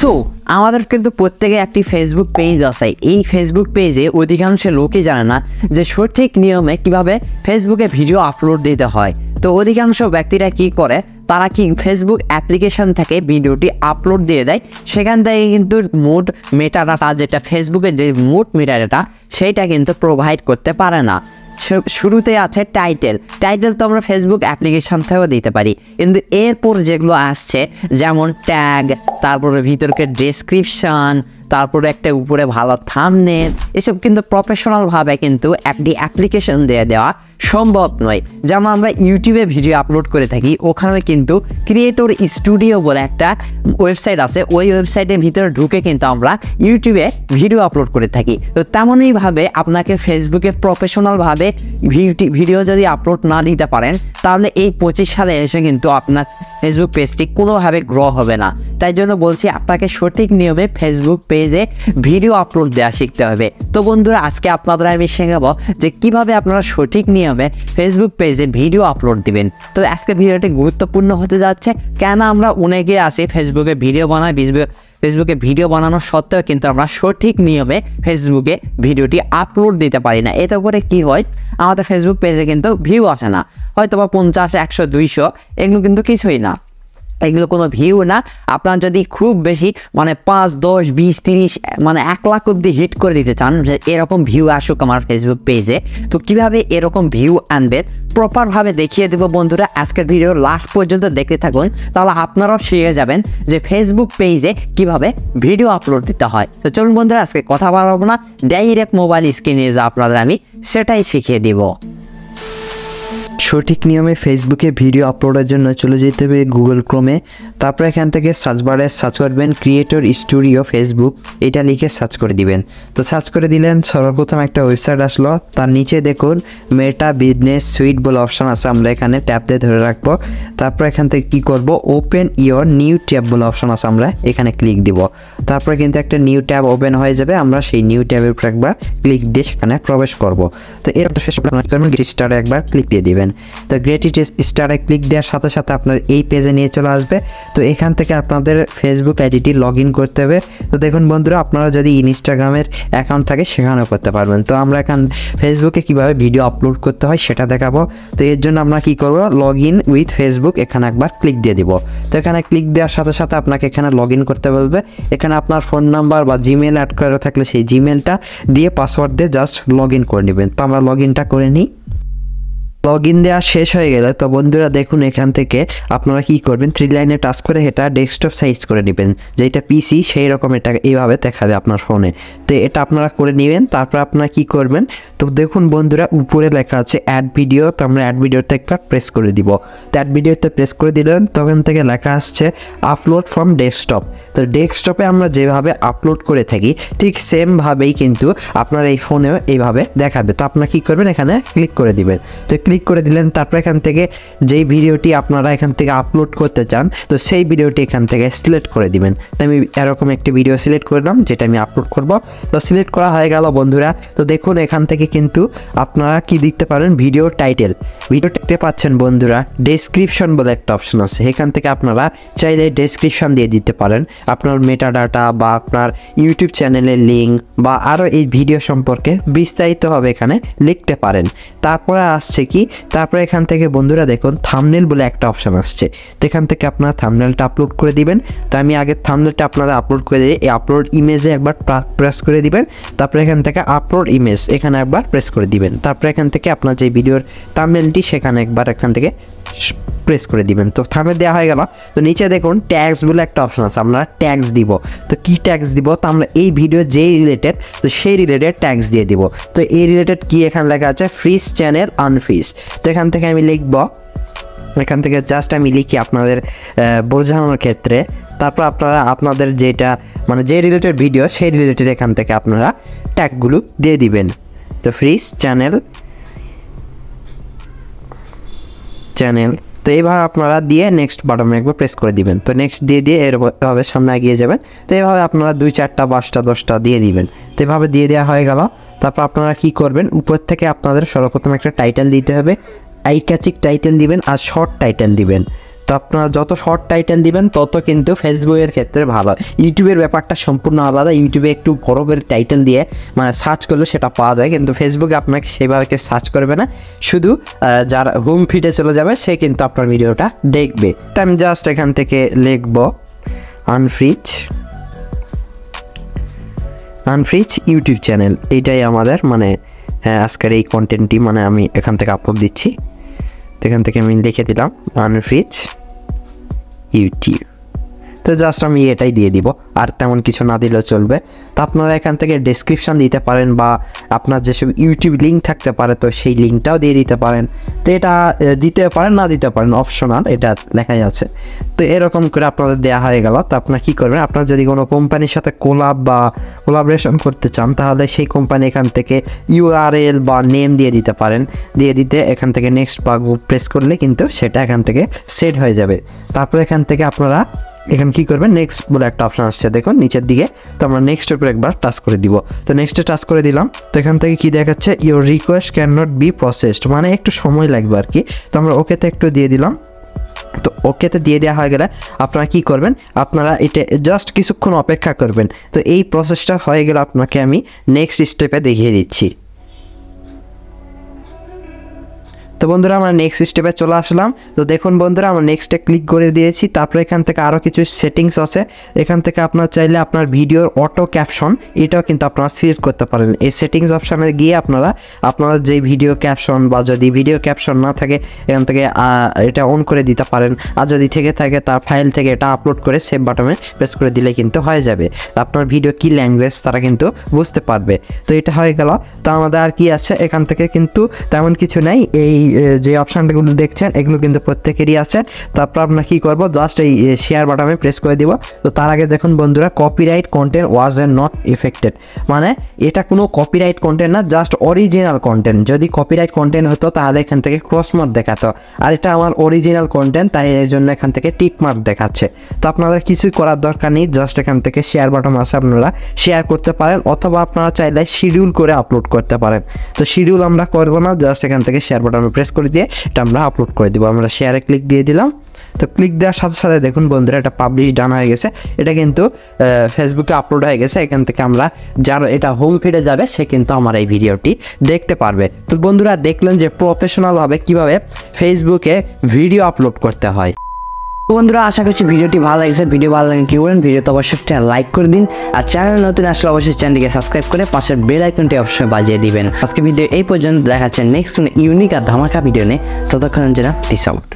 So আমাদের কিন্তু প্রত্যেকে একটি ফেসবুক পেজ আছে। এই ফেসবুক পেজে অধিকাংশ লোকই জানে না যে সঠিক নিয়মে কিভাবে ফেসবুকে ভিডিও আপলোড দিতে হয়। তো অধিকাংশ ব্যক্তিরা কি করে, তারা কি ফেসবুক অ্যাপ্লিকেশন থেকে ভিডিওটি আপলোড দিয়ে দেয়, সেখান থেকে কিন্তু মোট মেটাডাটা, যেটা ফেসবুকের যে মোট মেটাডাটা সেইটা কিন্তু প্রোভাইড করতে পারে না। শুরুতে আছে টাইটেল তো আমরা ফেসবুক অ্যাপ্লিকেশন থেকেও দিতে পারি, কিন্তু এরপর যেগুলো আসছে যেমন ট্যাগ, তারপরে ভিতরকে ডেসক্রিপশন, তারপরে একটা উপরে ভালো থাম্বনেল, এসব কিন্তু প্রফেশনালভাবে কিন্তু একটি অ্যাপ্লিকেশন দিয়ে দেওয়া সম্ভব নয়। যেমন আমরা ইউটিউবে ভিডিও আপলোড করে থাকি, ওখানে কিন্তু ক্রিয়েটর স্টুডিও বলে একটা ওয়েবসাইট আছে, ওই ওয়েবসাইটের ভিতরে ঢুকে কিন্তু আমরা ইউটিউবে ভিডিও আপলোড করে থাকি। তো তেমনইভাবে আপনাকে ফেসবুকে প্রফেশনালভাবে ভিডিও যদি আপলোড না দিতে পারেন, তাহলে এই 25 সালে এসে কিন্তু আপনার ফেসবুক পেজটি কোনোভাবে গ্রো হবে না। তাই জন্য বলছি আপনাকে সঠিক নিয়মে ফেসবুক পেজে ভিডিও আপলোড দেওয়া শিখতে হবে। তো বন্ধুরা, আজকে আপনাদের আমি শেখাবো যে কিভাবে আপনারা সঠিক নিয়মে ফেসবুক পেজে ভিডিও আপলোড দিবেন। তো আজকে ভিডিওটি গুরুত্বপূর্ণ হতে যাচ্ছে, কেন আমরা অনেকে আসি ফেসবুকে ভিডিও বানাই, ফেসবুকে ভিডিও বানানোর সত্ত্বেও কিন্তু আমরা সঠিক নিয়মে ফেসবুকে ভিডিওটি আপলোড দিতে পারি না। এতে করে কি হয়, আমাদের ফেসবুক পেজে কিন্তু ভিউ আসে না, হয়তো বা 50, 100, 200, এগুলো কিন্তু কিছুই না, এগুলো কোনো ভিউ না। আপনার যদি খুব বেশি 5, 10, 20, 30 1 লাখ অব্দি হিট করে দিতে চান যে এরকম ভিউ আসুক আমার ফেসবুক পেজে, তো কিভাবে এরকম ভিউ আনবে প্রপারভাবে দেখিয়ে দেবো বন্ধুরা। আজকের ভিডিও লাস্ট পর্যন্ত দেখতে থাকুন, তাহলে আপনারাও শিখে যাবেন যে ফেসবুক পেজে কিভাবে ভিডিও আপলোড দিতে হয়। তো চলুন বন্ধুরা, আজকে কথা বলবো না, ডাইরেক্ট মোবাইল স্ক্রিনে যা আপনাদের আমি সেটাই শিখিয়ে দিব। সঠিক নিয়মে ফেসবুকে ভিডিও আপলোডের জন্য চলে যেতে হবে গুগল ক্রোমে। তারপর এখান থেকে সার্চ বারে সার্চ করবেন ক্রিয়েটর স্টুডিও ফেসবুক, এটা লিখে সার্চ করে দিবেন। তো সার্চ করে দিলেন, সর্বপ্রথম একটা ওয়েবসাইট আসলো, তার নিচে দেখুন মেটা বিজনেস সুইট বলে অপশান আছে, আমরা এখানে ট্যাব দিয়ে ধরে রাখবো। তারপর এখান থেকে কি করব, ওপেন ইয়োর নিউ ট্যাব বলে অপশান আছে, আমরা এখানে ক্লিক দিব। তারপরে কিন্তু একটা নিউ ট্যাব ওপেন হয়ে যাবে, আমরা সেই নিউ ট্যাবের উপর একবার ক্লিক দিয়ে সেখানে প্রবেশ করব। তো এরপর গেট স্টারে একবার ক্লিক দিয়ে দিবেন। তো গ্রেট স্টারে ক্লিক দেওয়ার সাথে সাথে আপনার এই পেজে নিয়ে চলে আসবে। তো এখান থেকে আপনাদের ফেসবুক আইডিটি লগ ইন করতে হবে। তো দেখুন বন্ধুরা, আপনারা যদি ইনস্টাগ্রামের অ্যাকাউন্ট থাকে সেখানেও করতে পারবেন। তো আমরা এখন ফেসবুকে কীভাবে ভিডিও আপলোড করতে হয় সেটা দেখাবো। তো এর জন্য আমরা কী করবো, লগ ইন উইথ ফেসবুক, এখানে একবার ক্লিক দিয়ে দিব। তো এখানে ক্লিক দেওয়ার সাথে সাথে আপনাকে এখানে লগ ইন করতে বলবে। এখানে আপনার ফোন নাম্বার বা জিমেল অ্যাড করা থাকলে সেই জিমেলটা দিয়ে পাসওয়ার্ড দিয়ে জাস্ট লগ ইন করে নেবেন। তো আমরা লগ ইনটা করে নিই। লগ ইন দেওয়া শেষ হয়ে গেলে তো বন্ধুরা দেখুন, এখান থেকে আপনারা কি করবেন, 3 লাইনে টাচ করে এটা ডেস্কটপ সাইজ করে নেবেন, যেটা পিসি সেই রকম এটা এইভাবে দেখাবে আপনার ফোনে। তো এটা আপনারা করে নেবেন। তারপর আপনারা কি করবেন, তো দেখুন বন্ধুরা উপরে লেখা আছে অ্যাড ভিডিও, তো আমরা অ্যাড ভিডিওতে একটা প্রেস করে দিব। তো অ্যাড ভিডিওতে প্রেস করে দিলেন, তখন থেকে লেখা আসছে আপলোড ফ্রম ডেস্কটপ। তো ডেস্কটপে আমরা যেভাবে আপলোড করে থাকি ঠিক সেমভাবেই কিন্তু আপনার এই ফোনেও এইভাবে দেখাবে। তো আপনারা কি করবেন, এখানে ক্লিক করে দিবেন। তো ক্লিক করে দিলেন, তারপর এখান থেকে যেই ভিডিওটি আপনারা এখান থেকে আপলোড করতে চান, তো সেই ভিডিওটি এখান থেকে সিলেক্ট করে দিবেন। তো আমি এরকম একটি ভিডিও সিলেক্ট করলাম যেটা আমি আপলোড করব। তো সিলেক্ট করা হয়ে গেল বন্ধুরা। তো দেখুন এখান থেকে কিন্তু আপনারা কি দেখতে পারেন, ভিডিও টাইটেল, ভিডিও দেখতে পাচ্ছেন বন্ধুরা, ডেসক্রিপশন বলে একটা অপশন আছে, এখান থেকে আপনারা চাইলে ডেসক্রিপশন দিয়ে দিতে পারেন আপনার মেটাডাটা বা আপনার ইউটিউব চ্যানেলের লিঙ্ক বা আরও এই ভিডিও সম্পর্কে বিস্তারিতভাবে এখানে লিখতে পারেন। তারপরে আসছে কি, তারপরে এখান থেকে বন্ধুরা দেখুন থাম্বনেল বলে একটা অপশান আসছে, তো এখান থেকে আপনারা থাম্বনেলটা আপলোড করে দিবেন। তো আমি আগে থাম্বনেলটা আপনারা আপলোড করে দিই, এই আপলোড ইমেজে একবার প্রেস করে দিবেন। তারপরে এখান থেকে আপলোড ইমেজ এখানে একবার প্রেস করে দিবেন। তারপরে এখান থেকে আপনার যে ভিডিওর থাম্বনেলটি সেখানে একবার এখান থেকে প্রেস করে দিবেন। তো থাম্বনেল দেওয়া হয়ে গেল। তো নিচে দেখুন ট্যাগস বলে একটা অপশন আছে, আমরা ট্যাগস দিব। তো কি ট্যাগস দিব, তো আমরা এই ভিডিও যেই রিলেটেড তো সেই রিলেটেড ট্যাগস দিয়ে দিব। তো এই রিলেটেড কি এখানে লেখা আছে, ফ্রিজ চ্যানেল আনফ্রিজ। তো এখান থেকে আমি লিখব, এখান থেকে জাস্ট আমি লিখি আপনাদের বোঝানোর ক্ষেত্রে। তারপর আপনারা আপনাদের যেটা যে রিলেটেড ভিডিও সেই রিলেটেড এখান থেকে আপনারা ট্যাগগুলো দিয়ে দিবেন। তো ফ্রিজ চ্যানেল তো এইভাবে আপনারা দিয়ে নেক্সট বাটনে একবার প্রেস করে দিবেন। তো নেক্সট দিয়ে এভাবে সামনে এগিয়ে যাবেন। তো এইভাবে আপনারা 2, 4টা 5টা 10টা দিয়ে দিবেন। তো এভাবে দিয়ে দেওয়া হয়ে গেল। তারপর আপনারা কি করবেন, উপর থেকে আপনাদের সর্বপ্রথম একটা টাইটেল দিতে হবে, আই ক্যাচিং টাইটেল দিবেন আর শর্ট টাইটেল দিবেন। তো তো আপনারা যত শর্ট টাইটেল দিবেন তত কিন্তু ফেসবুকের ক্ষেত্রে ভালো। ইউটিউবের ব্যাপারটা সম্পূর্ণ আলাদা, ইউটিউবে একটু বড় করে টাইটেল দিয়ে মানে সার্চ করলে সেটা পাওয়া যায়, কিন্তু ফেসবুকে আপনাকে সেভাবে সার্চ করবে না, শুধু যার হোম ফিডে চলে যাবে সে কিন্তু আপনার ভিডিওটা দেখবে। তো আমি জাস্ট এখান থেকে লিখব আনফ্রিজ ইউটিউব চ্যানেল, এইটাই আমাদের মানে আজকের এই কন্টেন্টটি মানে আমি এখান থেকে আপলোড দিচ্ছি। তো এখান থেকে আমি লিখে দিলাম আনফ্রিজ ইউটিউব। তো জাস্ট আমি এটাই দিয়ে দিব, আর তেমন কিছু না দিলেও চলবে। তো আপনারা এখান থেকে ডেসক্রিপশান দিতে পারেন, বা আপনার যেসব ইউটিউব লিঙ্ক থাকতে পারে তো সেই লিঙ্কটাও দিয়ে দিতে পারেন। তো এটা দিতে পারেন না দিতে পারেন, অপশনাল, এটা লেখাই আছে। তো এরকম করে আপনাদের দেওয়া হয়ে গেল। তো আপনারা কী করবেন, আপনার যদি কোনো কোম্পানির সাথে কোলাবরেশন করতে চান তাহলে সেই কোম্পানি এখান থেকে ইউআরএল বা নেম দিয়ে দিতে পারেন। দিয়ে দিতে এখান থেকে নেক্সট বা প্রেস করলে কিন্তু সেটা এখান থেকে সেট হয়ে যাবে। তারপর এখান থেকে আপনারা এখানে কী করবেন, নেক্সট বলে একটা অপশান আসছে দেখুন নিচের দিকে। তো আমরা নেক্সটের উপর একবার টাচ করে দিব। তো নেক্সটে টাচ করে দিলাম। তো এখান থেকে কী দেখাচ্ছে, your request can not be processed, মানে একটু সময় লাগবে আর কি। তো আমরা ওকেতে একটু দিয়ে দিলাম। তো ওকেতে দিয়ে দেওয়া হয়ে গেলে আপনারা কী করবেন, আপনারা এটা জাস্ট কিছুক্ষণ অপেক্ষা করবেন। তো এই প্রসেসটা হয়ে গেলে আপনাকে আমি নেক্সট স্টেপে দেখিয়ে দিচ্ছি। তো বন্ধুরা আমরা নেক্সট স্টেপে চলে আসলাম। তো দেখুন বন্ধুরা আমরা নেক্সটে ক্লিক করে দিয়েছি। তারপরে এখান থেকে আরও কিছু সেটিংস আছে, এখান থেকে আপনার চাইলে আপনার ভিডিওর অটো ক্যাপশন এটাও কিন্তু আপনারা সিলেক্ট করতে পারেন। এই সেটিংস অপশানে গিয়ে আপনারা আপনার যে ভিডিও ক্যাপশন বা যদি ভিডিও ক্যাপশন না থাকে এখান থেকে এটা অন করে দিতে পারেন, আর যদি থেকে থাকে তার ফাইল থেকে এটা আপলোড করে সেভ বাটনে প্রেস করে দিলে কিন্তু হয়ে যাবে। আপনার ভিডিও কী ল্যাঙ্গুয়েজ তারা কিন্তু বুঝতে পারবে। তো এটা হয়ে গেল। তো আমাদের আর কি আছে, এখান থেকে কিন্তু তেমন কিছু নেই। এই যে অপশানগুলো দেখছেন এগুলো কিন্তু প্রত্যেকেরই আছে। তারপর আমরা কী করবো, জাস্ট এই শেয়ার বাটনে প্রেস করে দিব। তো তার আগে দেখুন বন্ধুরা, copyright content was and not affected, মানে এটা কোনো কপিরাইট কন্টেন্ট না, জাস্ট অরিজিনাল কন্টেন্ট। যদি কপিরাইট কন্টেন্ট হতো তাহলে এখান থেকে ক্রস মার্ক দেখাতো, আর এটা আমার অরিজিনাল কন্টেন্ট তাই এর জন্য এখান থেকে টিক মার্ক দেখাচ্ছে। তো আপনাদের কিছুই করার দরকার নেই, জাস্ট এখান থেকে শেয়ার বাটন আছে, আপনারা শেয়ার করতে পারেন, অথবা আপনারা চাইলে শিডিউল করে আপলোড করতে পারেন। তো শিডিউল আমরা করবো না, জাস্ট এখান থেকে শেয়ার বাটনে প্রেস করে দিয়ে এটা আমরা আপলোড করে দিব। আমরা শেয়ারে ক্লিক দিয়ে দিলাম। তো ক্লিক দেওয়ার সাথে সাথে দেখুন বন্ধুরা এটা পাবলিশ ডান হয়ে গেছে, এটা কিন্তু ফেসবুকে আপলোড হয়ে গেছে। এখান থেকে আমরা যার এটা হোম ফিডে যাবে সে কিন্তু আমার এই ভিডিওটি দেখতে পারবে। তো বন্ধুরা দেখলেন যে প্রফেশনালভাবে কীভাবে ফেসবুকে ভিডিও আপলোড করতে হয়। বন্ধুরা আশা করছি ভিডিওটি ভালো লাগছে। ভিডিও ভালো লাগে কি বলেন, ভিডিওতে অবশ্যই একটা লাইক করে দিন, আর চ্যানেল নতুন আসলে অবশ্যই চ্যানেলটিকে সাবস্ক্রাইব করে পাশের বেল আইকনটি অবশ্যই বাজিয়ে দিবেন। আজকে ভিডিও এই পর্যন্ত, দেখাচ্ছে নেক্সট ইউনিক আর ধামাকা ভিডিও নিয়ে। ততক্ষণ যেন পিস আউট।